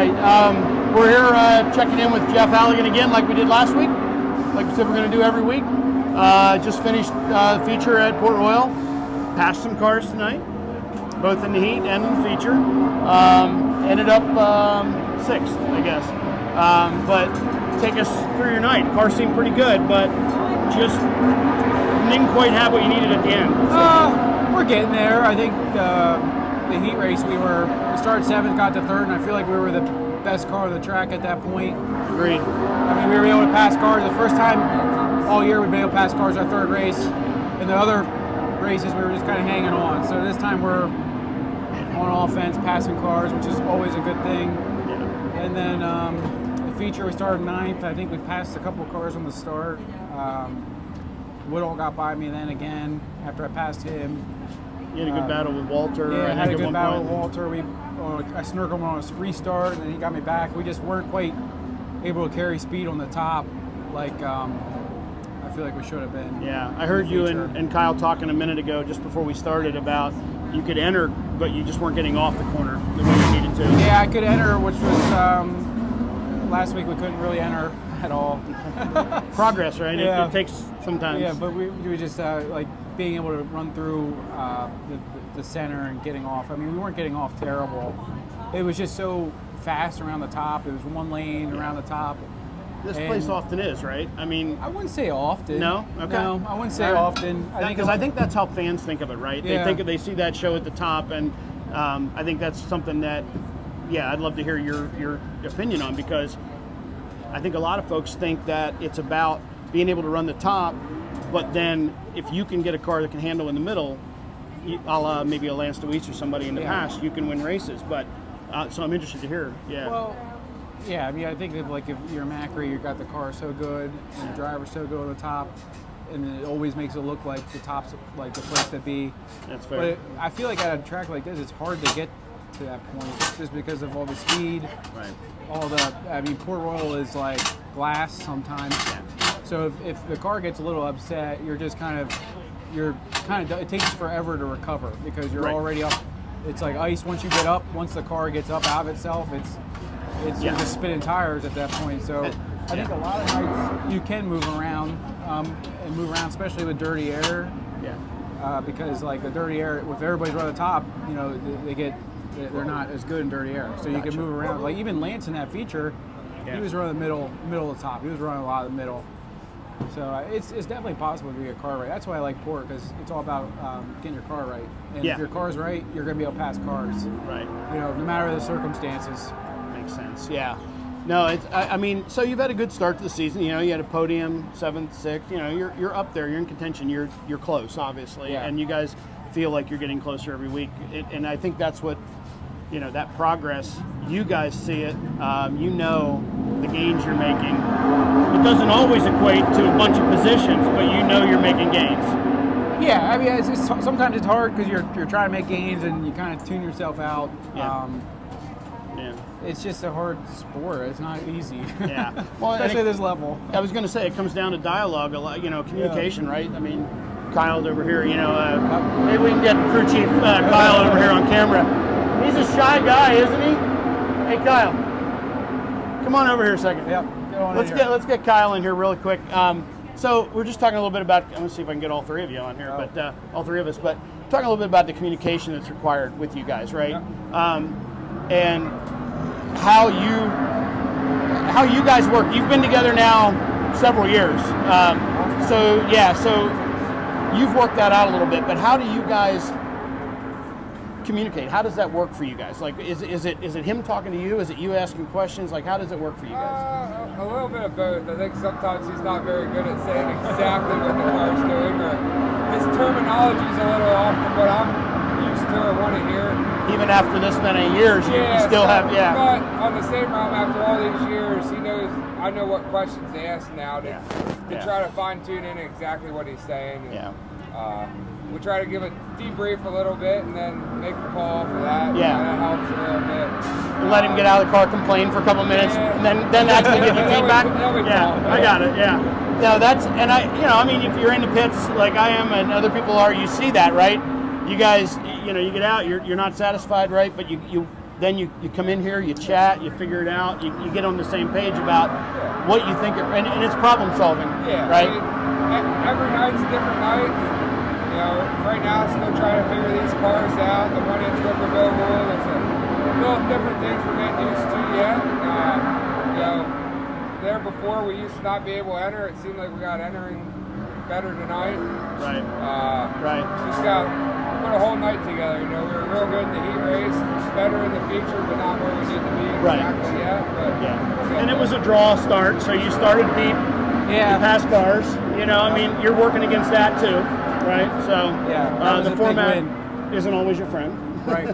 right. We're here checking in with Jeff Halligan again, like we did last week, like we said we're going to do every week. Just finished the feature at Port Royal. Passed some cars tonight, both in the heat and in the feature. Ended up 6th, I guess. But take us through your night. The car seemed pretty good, but just didn't quite have what you needed at the end. So. We're getting there. I think the heat race, we started 7th, got to 3rd, and I feel like we were the best car on the track at that point. Agreed. I mean, we were able to pass cars. The first time all year we've been able to pass cars our 3rd race. In the other races, we were just kind of hanging on. So this time we're on offense, passing cars, which is always a good thing. Yeah. And then the feature, we started 9th. I think we passed a couple of cars on the start. Woodall got by me then again after I passed him. You had a good battle with Walter. Yeah, I had a good battle with Walter. I snurkled him on a restart, and then he got me back. We just weren't quite able to carry speed on the top like I feel like we should have been. Yeah, I heard you and Kyle talking a minute ago just before we started about you could enter, but you just weren't getting off the corner the way you needed to. Yeah, I could enter, which was last week we couldn't really enter at all. Progress, right? Yeah. It takes some time. Yeah, but we just like being able to run through the center and getting off. I mean, we weren't getting off terrible. It was just so fast around the top. It was one lane around the top. This place often is, right? I mean, I wouldn't say often. No? Okay. No, I wouldn't say often. I think that's how fans think of it, right? Yeah. They see that show at the top, and I think that's something that, yeah, I'd love to hear your opinion on, because I think a lot of folks think that it's about being able to run the top, but then if you can get a car that can handle in the middle, a la maybe a Lance DeWeese or somebody in the past, you can win races. But so I'm interested to hear. Yeah. Well, yeah. I mean, I think if you're Macri, you've got the car so good and the driver's so good on the top, and it always makes it look like the top's like the place to be. That's fair. But I feel like at a track like this, it's hard to get to that point just because of all the speed. Right. I mean, Port Royal is like glass sometimes. Yeah. So if the car gets a little upset, it takes forever to recover because you're already up. It's like ice once you get up. Once the car gets up out of itself, you're just spinning tires at that point. So I think a lot of nights you can move around and move around, especially with dirty air. Yeah. Because like the dirty air, if everybody's running the top, they're not as good in dirty air. So you can move around. Like even Lance in that feature, he was running the middle of the top. He was running a lot of the middle. So it's definitely possible to get your car right. That's why I like Port, because it's all about getting your car right. And if your car's right, you're going to be able to pass cars. Right. No matter the circumstances. Makes sense. Yeah. No, I mean, so you've had a good start to the season. You had a podium, 7th, 6th. You're up there. You're in contention. You're close, obviously, and you guys feel like you're getting closer every week. And I think that's what that progress. You guys see it. The gains you're making. It doesn't always equate to a bunch of positions, but you're making gains. Yeah, I mean, sometimes it's hard because you're trying to make gains and you kind of tune yourself out. Yeah. It's just a hard sport. It's not easy. Yeah. Well, especially at this level. I was going to say it comes down to dialogue, a lot. Communication, right? I mean, Kyle's over here. Maybe we can get crew chief Kyle over here on camera. He's a shy guy, isn't he? Hey, Kyle, come on over here a second. Yep. Let's get Kyle in here really quick. So we're just talking a little bit about. I'm going to see if I can get all three of you on here, but all three of us. But talking a little bit about the communication that's required with you guys, right? Yeah. And how you guys work. You've been together now several years. So you've worked that out a little bit. But how do you guys communicate? How does that work for you guys? Like, is it him talking to you? Is it you asking questions? Like, how does it work for you guys? A little bit of both. I think sometimes he's not very good at saying exactly what the car's doing, or his terminology is a little off from what I'm used to or want to hear. Even after this many years, you still have. But on the same realm, after all these years, I know what questions to ask now to try to fine tune in exactly what he's saying. And, we try to give a debrief a little bit and then make a call for that. Yeah. That helps a little bit. Let him get out of the car, complain for a couple minutes, and then actually give you feedback. I got it. Yeah. No, I mean, if you're in the pits like I am and other people are, you see that, right? You guys, you get out, you're not satisfied, right? But you then you come in here, you chat, you figure it out, you get on the same page about what you think, and it's problem solving, right? I mean, every night's a different night. You know, right now still trying to figure these cars out. The 1-inch whipper rule, it's a little different things we're getting used to yet. You know, there before we used to not be able to enter. It seemed like we got entering better tonight. Right. Right. Just got put a whole night together. You know, we were real good in the heat race, better in the feature, but not where we need to be exactly yet. But and it was a draw start, so you started deep. Yeah. Past cars. You know, I mean, you're working against that too, right? So the format isn't always your friend. Right.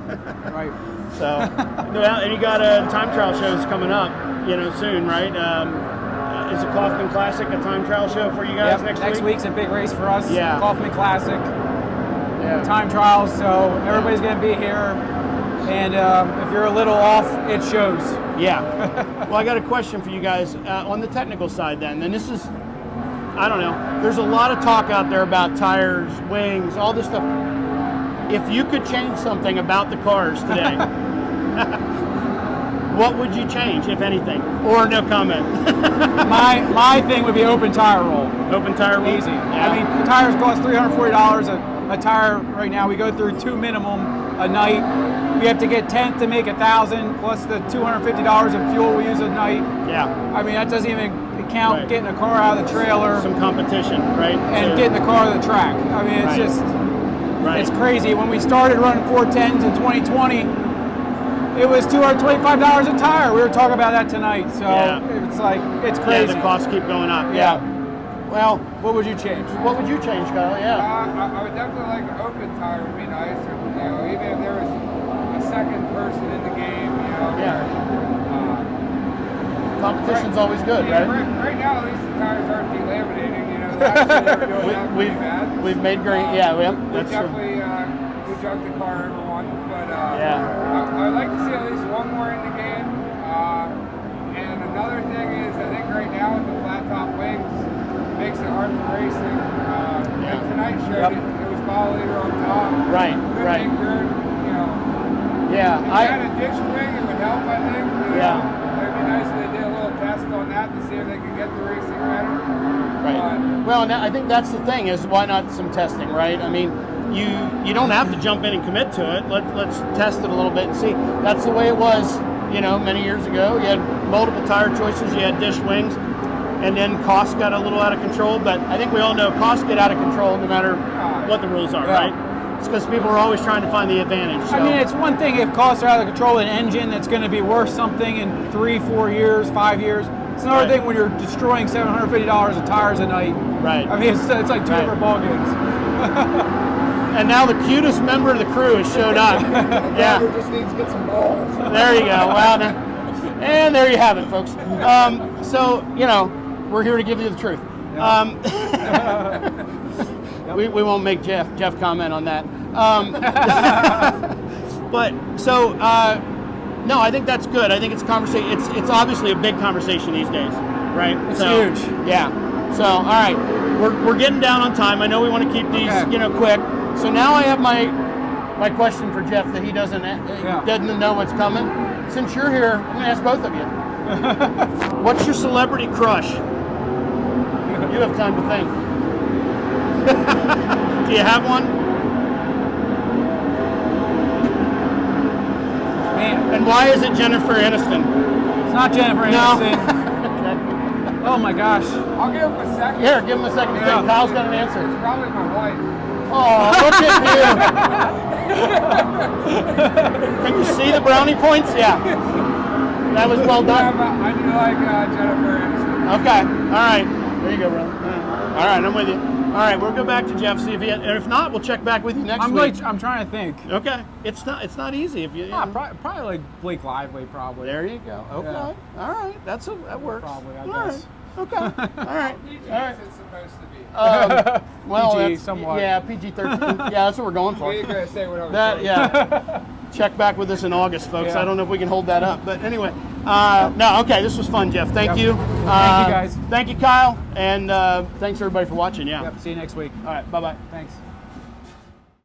Right. So, and you got time trial shows coming up, you know, soon, right? Is the Kaufman Classic a time trial show for you guys next week? Next week's a big race for us. Yeah. Kaufman Classic. Yeah. Time trials, so everybody's going to be here. And if you're a little off, it shows. Yeah. Well, I got a question for you guys on the technical side then. And this is, I don't know, there's a lot of talk out there about tires, wings, all this stuff. If you could change something about the cars today, what would you change, if anything? Or no comment? my thing would be open tire roll. Open tire roll? Easy. Yeah. I mean, tires cost $340 a tire right now. We go through 2 minimum a night. We have to get 10th to make 1,000 plus the $250 in fuel we use a night. Yeah. I mean, that doesn't even count getting a car out of the trailer. Some competition, right? And getting the car to the track. I mean, it's just, it's crazy. When we started running 410s in 2020, it was $225 a tire. We were talking about that tonight. So it's like, it's crazy. Yeah, the costs keep going up. Yeah. Well, what would you change? What would you change, Kyle? Yeah. I would definitely like an open tire would be nice. Or, you know, even if there was a second person in the game, you know. Yeah. Competition's always good, right? Right now, at least the tires aren't delaminating. You know, last year they were doing that pretty bad. We've made great. That's definitely we junked the car everyone, but I'd like to see at least one more in the game. And another thing is, I think right now with the flat top wings, makes it hard for racing. And tonight showed it was ball leader on top. Right. Good, you know. Yeah. If you had a ditch wing, it would help, I think. You know? It'd be nice if they did a little test on that to see if they could get the racing better. Right. Well, I think that's the thing is why not some testing, right? I mean, you don't have to jump in and commit to it. Let's test it a little bit and see. That's the way it was, you know, many years ago. You had multiple tire choices. You had dished wings. And then costs got a little out of control, but I think we all know costs get out of control no matter what the rules are, right? It's because people are always trying to find the advantage. So. I mean, it's one thing if costs are out of control, an engine that's going to be worth something in 3, 4 years, 5 years. It's another thing when you're destroying $750 of tires a night. Right. I mean, it's like two different ball games. And now the cutest member of the crew has showed up. Yeah. Just needs to get some balls. There you go. Well, and there you have it, folks. So, you know, we're here to give you the truth. We won't make Jeff comment on that. But so no, I think that's good. I think it's conversation. It's obviously a big conversation these days, right? It's huge. Yeah. So all right, we're getting down on time. I know we want to keep these quick. So now I have my question for Jeff that he doesn't know what's coming. Since you're here, I'm going to ask both of you. What's your celebrity crush? You have time to think. Do you have one? Man. And why is it Jennifer Aniston? It's not Jennifer Aniston. No. Oh my gosh. I'll give him a second. Here, give him a second to think. Kyle's got an answer. It's probably my wife. Oh, look at you. Can you see the brownie points? Yeah. That was well done. I do like Jennifer Aniston. Okay. All right. There you go, brother. All right, I'm with you. All right, we'll go back to Jeff, see if he and if not, we'll check back with you next week. I'm trying to think. Okay. It's not easy if you. Probably like Blake Lively, probably. There you go. Okay. Yeah. All right. That works. Probably, I All guess. Right. Okay. All right. PG All right. is supposed to be. Well, PG that's somewhat. Yeah, PG-13. Yeah, that's what we're going for. You're gonna say what I was That doing. yeah. Check back with us in August, folks. Yeah. I don't know if we can hold that up, but anyway. No, okay. This was fun, Jeff. Thank you. Thank you, guys. Thank you, Kyle, and thanks everybody for watching. Yeah. Yep. See you next week. All right. Bye-bye. Thanks.